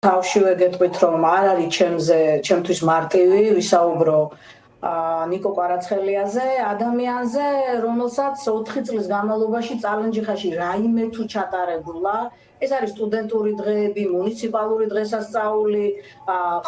თავშივე გეტყვით, რომ არ არის ჩემთვის მარტივი ვისაუბრო ნიკო კვარაცხელიაზე, ადამიანზე, რომელსაც 4 წლის განმავლობაში წალენჯიხაში რაიმე თუ ჩატარებულა. ეს არის სტუდენტური დღეები, მუნიციპალური დღესასწაული,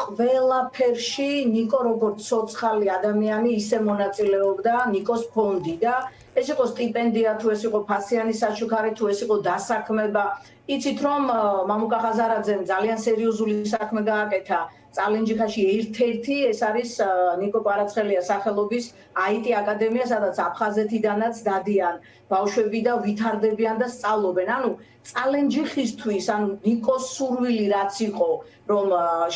ყველაფერში ნიკო როგორც ცოცხალი ადამიანი ისე მონაწილეობდა ნიკოს ფონდი და ეს იყო სტიპენდია, თუ ეს იყო ფასიანი საჩუქარი, თუ ეს იყო დასაქმება. იცით რომ მამუკა ხაზარაძემ ძალიან სერიოზული საქმე გააკეთა წალენჯიხაში ერთ-ერთი, ეს არის ნიკო კვარაცხელიას სახელობის IT აკადემია, სადაც აფხაზეთიდანაც დადიან ბავშვები და ვითარდებიან და სწავლობენ. ანუ წალენჯიხისთვის, ანუ ნიკოს სურვილი რაც იყო, რომ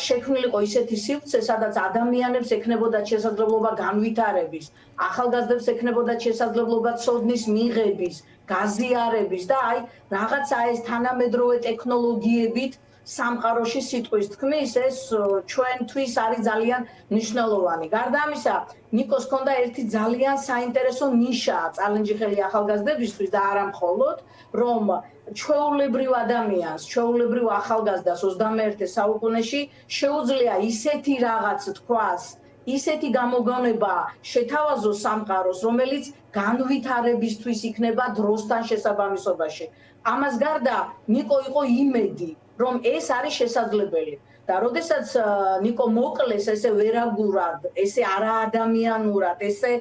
შექმნილიყო ისეთი სივრცე, სადაც ადამიანებს ექნებოდათ შესაძლებლობა განვითარების, ახალგაზრდებს ექნებოდათ შესაძლებლობა ცოდნის მიღების, გაზიარების და აი რაღაცა ეს თანამედროვე ტექნოლოგიებით სამყაროში სიტყვის თქმის, ეს ჩვენთვის არის ძალიან მნიშვნელოვანი. გარდა ამისა, ნიკოს ჰქონდა ერთი ძალიან საინტერესო ნიშა წალენჯიხელი ახალგაზრდებისთვის და არა მხოლოდ, რომ ჩვეულებრივ ადამიანს, ჩვეულებრივ ახალგაზრდას 21 საუკუნეში შეუძლია ისეთი რაღაც თქვას, ისეთი გამოგონება შეთავაზოს სამყაროს, რომელიც განვითარებისთვის იქნება დროსთან შესაბამისობაში. ამას გარდა ნიკო იყო იმედი, რომ ეს არის შესაძლებელი. და როდესაც ნიკო მოკლეს ესე ვერაგურად, ესე არაადამიანურად, ესე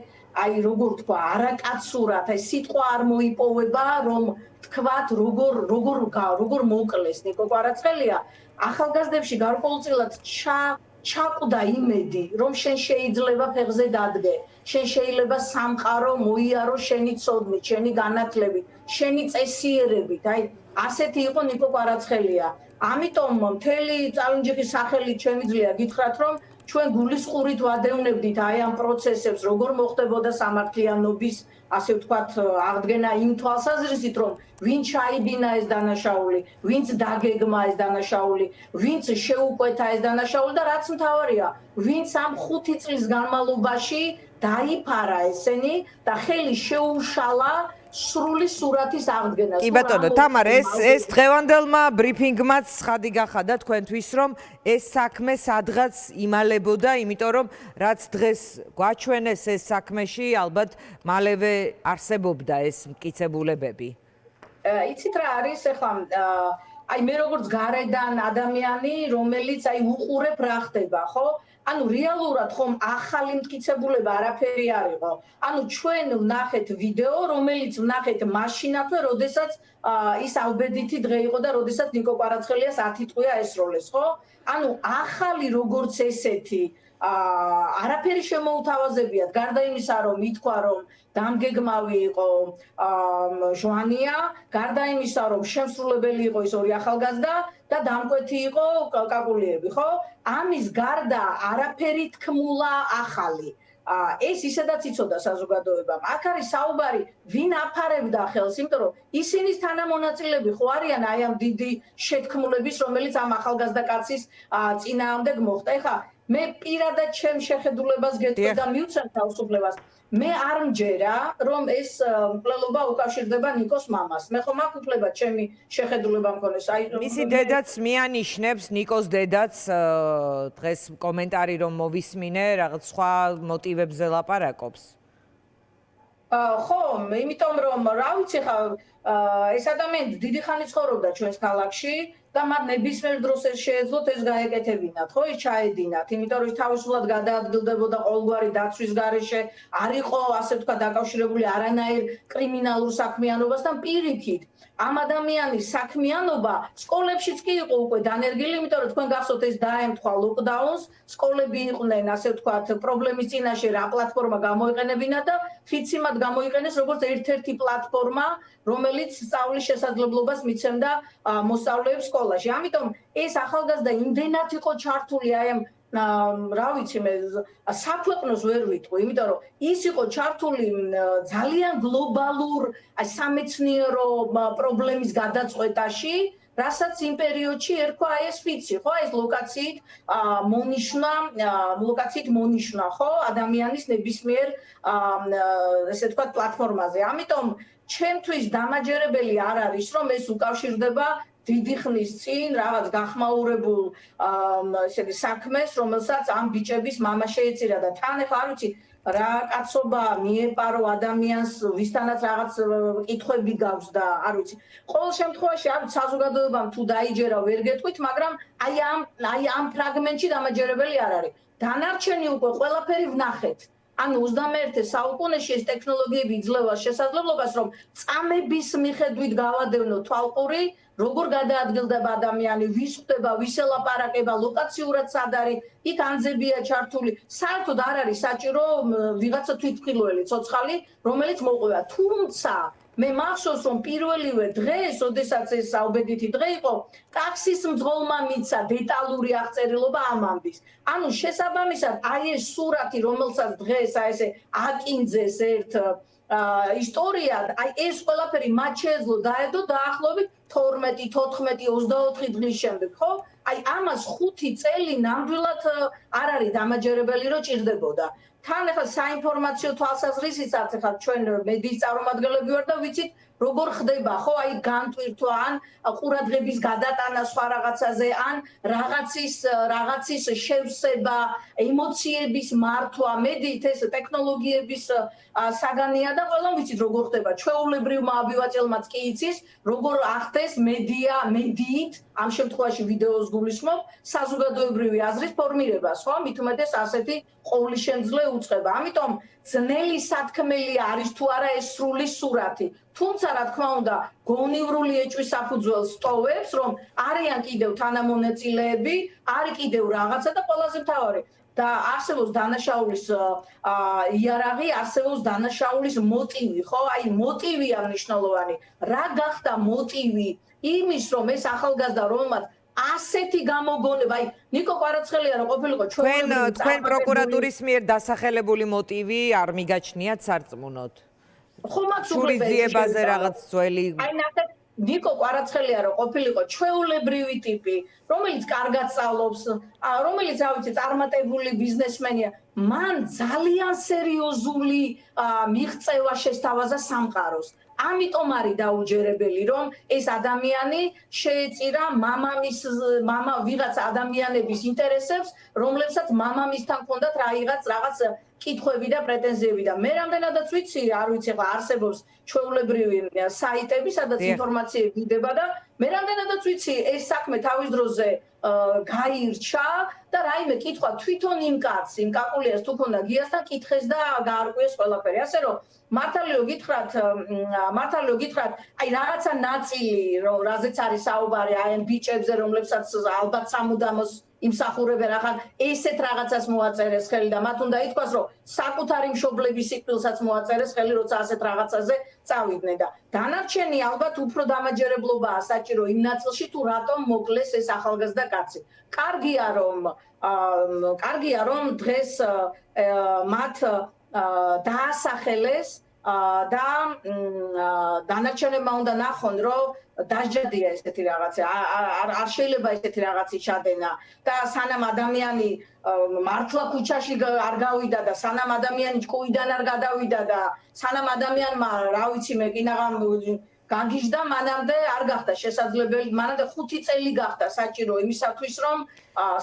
აი როგორ თქვა, არაკაცურად, აი სიტყვა არ მოიპოვება, რომ თქვათ როგორ მოკლეს ნიკო კვარაცხელია, ახალგაზრდებში გარკვეულწილად ჩაკვდა იმედი, რომ შენ შეიძლება ფეხზე დადგე, შენ შეიძლება სამყარო მოიარო შენი ცოდნით, შენი განათლებით, შენი წესიერებით. აი ასეთი იყო ნიკო კვარაცხელია. ამიტომ მთელი წალენჯიხის სახელით შემიძლია გითხრათ, რომ ჩვენ გულისყურით ვადევნებდით აი ამ პროცესებს, როგორ მოხდებოდა სამართლიანობის, ასე ვთქვათ, აღდგენა იმ თვალსაზრისით, რომ ვინც ჩაიდინა ეს დანაშაული, ვინც დაგეგმა ეს დანაშაული, ვინც შეუკვეთა ეს დანაშაული და რაც მთავარია, ვინც ამ 5 წლის განმავლობაში დაიფარა ესენი და ხელი შეუშალა სრული სურათის აღდგენას. კი ბატონო, თამარ, ეს დღევანდელმა ბრიფინგმაც ცხადი გახადა თქვენთვის, რომ ეს საქმე სადღაც იმალებოდა, იმიტომ რომ რაც დღეს გვაჩვენეს ეს საქმეში, ალბათ მალევე არსებობდა ეს მტკიცებულებები. იცით რა არის ახლა აი მე როგორც გარედან ადამიანი, რომელიც აი უყურებ რა ხდება, ხო? ანუ რეალურად ხომ ახალი მტკიცებულება არაფერი არ იყო. ანუ ჩვენ ვნახეთ ვიდეო, რომელიც ვნახეთ მაშინათვე, როდესაც ის ალბედითი დღე იყო და როდესაც ნიკო კვარაცხელიას 10 ტყვია ესროლეს, ხო? ანუ ახალი როგორც ესეთი არაფერი შემოუთავაზებიათ, გარდა იმისა, რომ ითქვა, რომ დამგეგმავი იყო ჟვანია, გარდა იმისა, რომ შემსრულებელი იყო ის ორი ახალგაზრდა და დამკვეთი იყო კაკულიები, ხო? ამის გარდა არაფერი თქმულა ახალი. ეს ისედაც იცოდა საზოგადოებამ. აქ არის საუბარი, ვინ აფარებდა ხელს, იმიტომ რომ ისინის თანამონაწილეები ხო არიან აი ამ დიდი შეთქმულების, რომელიც ამ ახალგაზრდა კაცის წინააღმდეგ მოხდა. ეხლა მე პირადად ჩემ შეხედულებას გეტყვი და მივცემ თავისუფლებას. მე არ მჯერა, რომ ეს მკვლელობა უკავშირდება ნიკოს მამას. მე ხომ აქ უფლება ჩემი შეხედულება მქონეს. აი მისი დედაც მიანიშნებს, ნიკოს დედაც დღეს კომენტარი რომ მოვისმინე, რაღაც სხვა მოტივებზე ლაპარაკობს. ხო, იმიტომ რომ რა ვიცი ხა ეს ადამიანი დიდი ხანი ცხოვრობდა ჩვენს ქალაქში და მათ ნებისმიერ დროს ეს შეეძლოთ ეს გაეკეთებინათ, ხო, ის ჩაედინათ, იმიტომ რომ ის თავისუფლად გადაადგილდებოდა ყოველგვარი დაცვის გარეშე, არ იყო ასე ვთქვათ დაკავშირებული არანაირ კრიმინალურ საქმიანობასთან პირიქით. ამ ადამიანის საქმიანობა სკოლებშიც კი იყო უკვე დანერგილი, იმიტომ რომ თქვენ გახსოვთ ეს დაემთხვა ლოკდაუნს, სკოლები იყვნენ ასე ვთქვათ პრობლემის წინაშე რა პლატფორმა გამოიყენებინა და ხიცი მათ გამოიყენეს როგორც ერთ-ერთი პლატფორმა, რომელიც სწავლის შესაძლებლობას მიცემდა მოსწავლეებს სკოლაში. ამიტომ ეს ახალგაზრდა იმდენად იყო ჩართული აი ამ რა ვიცი მე საქვეყნოს ვერ ვიტყვი, იმიტომ რომ ის იყო ჩართული ძალიან გლობალურ სამეცნიერო პრობლემის გადაწყვეტაში, რასაც იმ პერიოდში ერქვა ეს ფიცი, ხო, ეს ლოკაციით მონიშნა, ხო, ადამიანის ნებისმიერ ესე ვთქვათ პლატფორმაზე. ამიტომ ჩემთვის დამაჯერებელი არ არის, რომ ეს უკავშირდება დიდი ხნის წინ რაღაც გახმაურებულ ესე იგი საქმეს, რომელსაც ამ ბიჭების მამა შეეწირა და თან ახლა არ ვიცი რა კაცობა მიეპარო ადამიანს, ვისთანაც რაღაც კითხვები გაქვს და არ ვიცი. ყოველ შემთხვევაში არ საზოგადოებამ თუ დაიჯერა ვერ გეტყვით, მაგრამ აი ამ ფრაგმენტში დამაჯერებელი არ არის. დანარჩენი უკვე ყველაფერი ვნახეთ. ანუ 21 საუკუნეში ეს ტექნოლოგიები იძლევა შესაძლებლობას, რომ წამების მიხედვით გავადევნო თვალყური, როგორ გადაადგილდება ადამიანი, ვის ხვდება, ვის ელაპარაკება, ლოკაციურად სად არის, იქ ანძებია ჩართული. საერთოდ არ არის საჭირო ვიღაცა თვითმხილველი ცოცხალი, რომელიც მოყვება. თუმცა მე მახსოვს, რომ პირველივე დღეს, ოდესაც ეს საუბედითი დღე იყო, ტაქსის მძღოლმა მიცა დეტალური აღწერილობა ამ ამბის. ანუ შესაბამისად, აი ეს სურათი, რომელსაც დღეს აი ესე აკინძეს ერთ ისტორიად, აი ეს ყველაფერი მათ შეეძლო დაედო დაახლოებით 12, 14, 24 დღის შემდეგ, ხო? აი ამას 5 წელი ნამდვილად არ არის დამაჯერებელი, რომ ჭირდებოდა. თან ახლა საინფორმაციო თვალსაზრისითაც ახლა ჩვენ მედიის წარმომადგენლები ვარ და ვიცით როგორ ხდება ხო აი განტვირთვა ან ყურადღების გადატანა სხვა რაღაცაზე ან რაღაცის შევსება ემოციების მართვა მედიით ეს ტექნოლოგიების საგანია და ყველამ ვიცით როგორ ხდება ჩვეულებრივმა აბივაჭელმაც კი იცის როგორ ახდეს მედიით ამ შემთხვევაში ვიდეოს გულისხმობ საზოგადოებრივი აზრის ფორმირებას ხო მით უმეტეს ასეთი ყოვლისშემძლე უწყება ამიტომ ძნელი სათქმელი არის თუ არა ეს სრული სურათი თუმცა რა თქმა უნდა გონივრული ეჭვის საფუძველს ტოვებს რომ არიან კიდევ თანამონაწილეები არის კიდევ რაღაცა და ყველაზე მთავარი და არსებობს დანაშაულის იარაღი არსებობს დანაშაულის მოტივი ხო აი მოტივია მნიშვნელოვანი რა გახდა მოტივი იმის რომ ეს ახალგაზრდა რომელმაც ასეთი გამოგონება აი ნიკო კვარაცხელია რომ ყოფილიყო თქვენ პროკურატურის მიერ დასახელებული მოტივი არ მიგაჩნიათ სარწმუნოდ ხო მათ სურიზიებაზე რაღაც ძველი აი ნახეთ ნიკო კვარაცხელია რომ ყოფილიყო ჩვეულებრივი ტიპი რომელიც კარგად სწავლობს რომელიც რა ვიცი წარმატებული ბიზნესმენია მან ძალიან სერიოზული მიღწევა შესთავაზა სამყაროს ამიტომ არის დაუჯერებელი რომ ეს ადამიანი შეეწირა ვიღაც ადამიანების ინტერესებს რომლებსაც მამამისთან ჰქონდათ რაღაც კითხვები და პრეტენზიები და მე რამდენადაც ვიცი არ ვიცი ახლა არსებობს ჩვეულებრივი საიტები სადაც ინფორმაციები მიდება და მე რამდენადაც ვიცი ეს საქმე თავის დროზე გაირჩა და რაიმე კითხვა თვითონ იმ კაცს იმ კაკულიას თუ ქონდა გიასთან კითხეს და გაარკვიეს ყველაფერი ასე რომ მართალიო გითხრათ აი რაღაცა ნაწილი რომ რაზეც არის საუბარი აი ამ ბიჭებზე რომლებსაც ალბათ სამუდამოს იმსახურებენ ახლა ესეთ რაღაცას მოაწერეს ხელი და მათ უნდა ითქვას რომ საკუთარი მშობლების სიკვდილსაც მოაწერეს ხელი როცა ასეთ რაღაცაზე წავიდნენ და დანარჩენი ალბათ უფრო დამაჯერებლობაა საჭირო იმ ნაწილში თუ რატომ მოკლეს ეს ახალგაზრდა კაცი კარგია რომ დღეს მათ დაასახელეს და დანარჩენებმა უნდა ნახონ რომ დასჯადია ესეთი რაღაცა არ შეიძლება ესეთი რაღაცი ჩადენა და სანამ ადამიანი მართლა ქუჩაში არ გავიდა და სანამ ადამიანი ჭკუიდან არ გადავიდა და სანამ ადამიანმა რა ვიცი მე კინაღამ განგიჟდა მანამდე არ გახდა შესაძლებელი მანამდე 5 წელი გახდა საჭირო იმისათვის რომ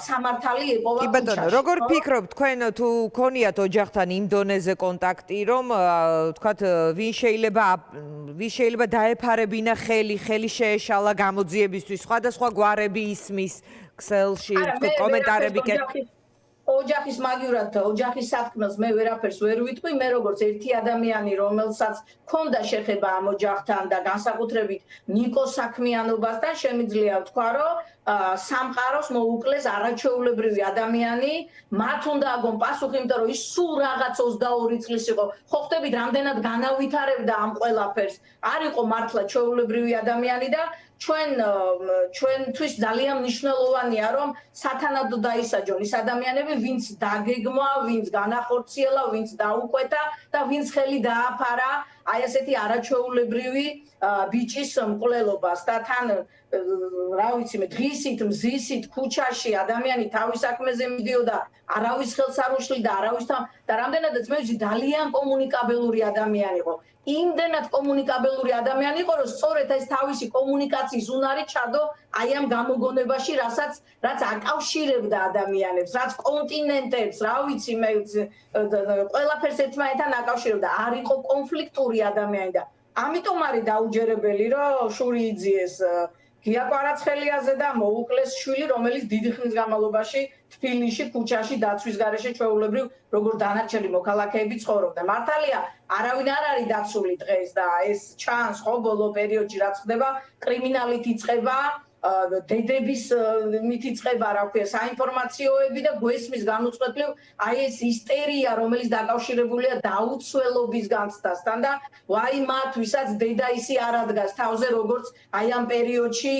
სამართალი ეპოვა კი ბატონო როგორ ფიქრობთ თქვენ თუ ქონიათ ოჯახთან იმ დონეზე კონტაქტი რომ თქვათ ვინ შეიძლება დაეფარებინა ხელი შეეშალა გამოძიებისთვის სხვადასხვა გვარები ისმის ქსელში კომენტარები ოჯახის მაგივრად ოჯახის სათქმელს მე ვერაფერს ვერ ვიტყვი მე როგორც ერთი ადამიანი რომელსაც ქონდა შეხება ამ ოჯახთან და განსაკუთრებით ნიკოს საქმიანობასთან შემიძლია ვთქვა რომ სამყაროს მოუკლეს არაჩვეულებრივი ადამიანი მათ უნდა აგონ პასუხი იმიტომ რომ ის სულ რაღაც 22 წლის იყო ხო ხტებით რამდენად განავითარებდა ამ ყველაფერს არ იყო მართლა ჩვეულებრივი ადამიანი და ჩვენთვის ძალიან მნიშვნელოვანია რომ სათანადო დაისაჯონ ის ადამიანები ვინც დაგეგმა ვინც განახორციელა ვინც დაუკვეთა და ვინც ხელი დააფარა აი ესეთი არაჩვეულებრივი ბიჭის მკვლელობას და თან რა ვიცი მე დღისით მზისით ქუჩაში ადამიანი თავის საქმეზე მიდიოდა არავის ხელს არ უშლიდა არავისთან და რამდენადაც მე ვიცი ძალიან კომუნიკაბელური ადამიანი იყო იმდენად კომუნიკაბელური ადამიანი იყო, რომ სწორედ ეს თავისი კომუნიკაციის უნარი ჩადო აი ამ გამოგონებაში, რაც აკავშირებდა ადამიანებს, რაც კონტინენტებს, რა ვიცი მე ყველაფერს ერთმანეთთან აკავშირებდა, არ იყო კონფლიქტური ადამიანი და ამიტომ არის დაუჯერებელი, რომ შური იძიეს გია კვარაცხელიაზე და მოუკლეს შვილი, რომელიც დიდი ხნის განმავლობაში თბილისში, ქუჩაში დაცვის გარეშე ჩვეულებრივ როგორც დანარჩენი მოქალაქეები ცხოვრობდა. მართალია, არავინ არ არის დაცული დღეს და ეს ჩანს ხო ბოლო პერიოდში რაც ხდება, კრიმინალით იწყება, დედების მით იწყება, რა ქვია, საინფორმაციოები და გვესმის განუწყვეტლივ აი ეს ისტერია, რომელიც დაკავშირებულია დაუცველობის განცდასთან და ვაი მათ, ვისაც დედა ისი არ ადგას თავზე, როგორც აი ამ პერიოდში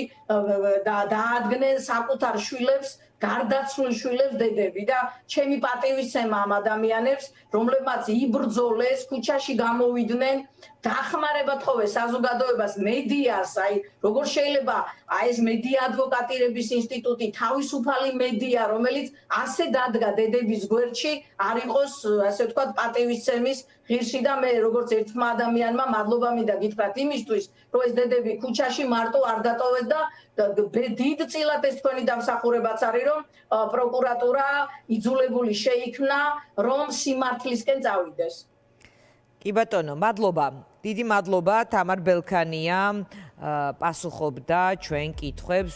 დაადგნენ საკუთარ შვილებს, გარდაცვლილ შვილებს დედები და ჩემი პატივისცემა ამ ადამიანებს, რომლებმაც იბრძოლეს, ქუჩაში გამოვიდნენ, დახმარება თხოვეს საზოგადოებას, მედიას, აი როგორ შეიძლება აი ეს მედია ადვოკატირების ინსტიტუტი, თავისუფალი მედია, რომელიც ასე დადგა დედების გვერდში, არ იყოს, ასე ვთქვათ, პატივისცემის ღირსი და მე როგორც ერთმა ადამიანმა მადლობა მინდა გითხრათ იმისთვის, რომ ეს დედები ქუჩაში მარტო არ დატოვეს და დიდ წილად ეს თქვენი დამსახურებაც არის, რომ პროკურატურა იძულებული შეიქმნა, რომ სიმართლისკენ წავიდეს. კი ბატონო, მადლობა. დიდი მადლობა თამარ ბელქანია პასუხობდა ჩვენ კითხვებს.